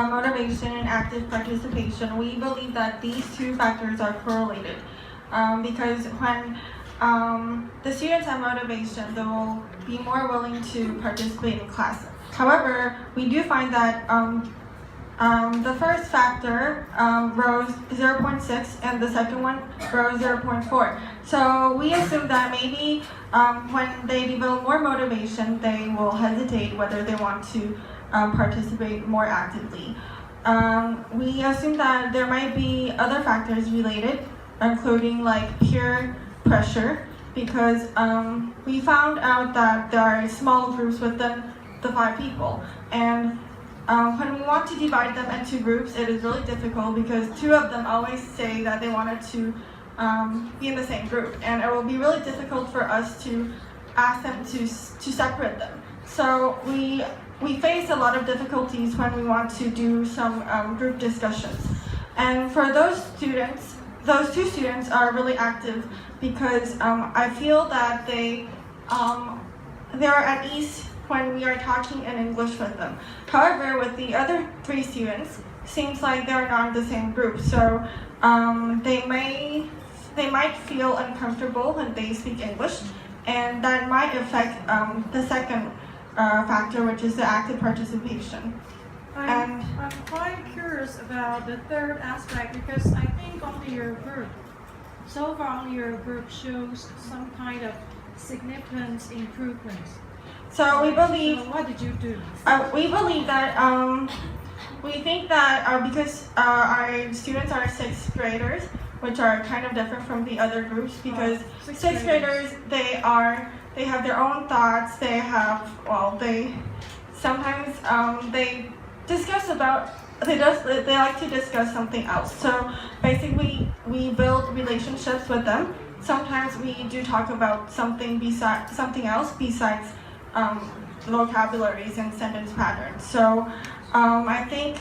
motivation and active participation, we believe that these two factors are correlated because when the students have motivation, they will be more willing to participate in class. However, we do find that the first factor rose 0.6 and the second one rose 0.4. So we assume that maybe when they develop more motivation, they will hesitate whether they want to participate more actively. We assume that there might be other factors related, including like peer pressure, because we found out that there are small groups within the 5 people. And when we want to divide them into groups, it is really difficult because 2 of them always say that they wanted to be in the same group, and it will be really difficult for us to ask them to separate them. So we face a lot of difficulties when we want to do some group discussions. And for those 2 students are really active because I feel that they are at ease when we are talking in English with them. However, with the other 3 students, seems like they're not in the same group, so they might feel uncomfortable when they speak English, and that might affect the second factor, which is the active participation. I'm quite curious about the third aspect because I think only your group, so far only your group shows some kind of significant improvement. So we believe. So what did you do? We believe that we think that because our students are 6th graders, which are kind of different from the other groups because 6th graders they have their own thoughts. They have sometimes they discuss about they like to discuss something else. So basically we build relationships with them. Sometimes we do talk about something else besides vocabularies and sentence patterns. So I think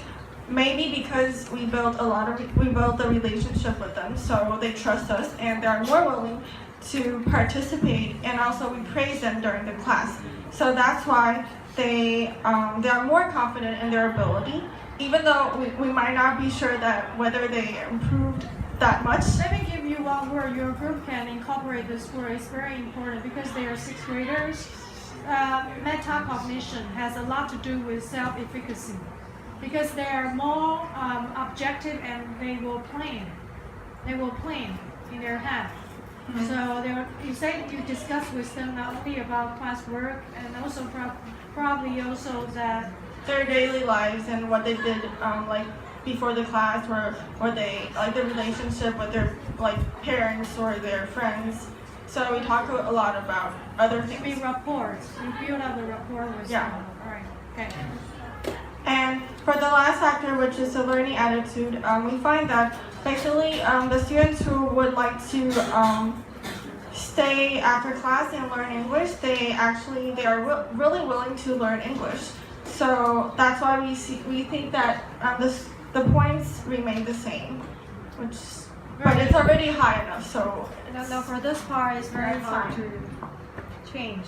maybe because we build the relationship with them, so they trust us and they're more willing to participate, and also we praise them during the class. So that's why they are more confident in their ability, even though we might not be sure that whether they improved that much. Let me give you one word your group can incorporate this word. It's very important because they are 6th graders. Metacognition has a lot to do with self-efficacy because they are more objective and they will plan in their head. Mm-hmm. So you say you discuss with them not only about classwork and also probably also that their daily lives and what they did like before the class, or they like the relationship with their like parents or their friends. So we talk a lot about other things. Maybe reports. You build up the rapport with someone. All right. Okay. And for the last factor, which is the learning attitude, we find that basically the students who would like to stay after class and learn English, they are really willing to learn English. So that's why we think that the points remain the same, but it's already high enough. So no, for this part, it's very hard to change.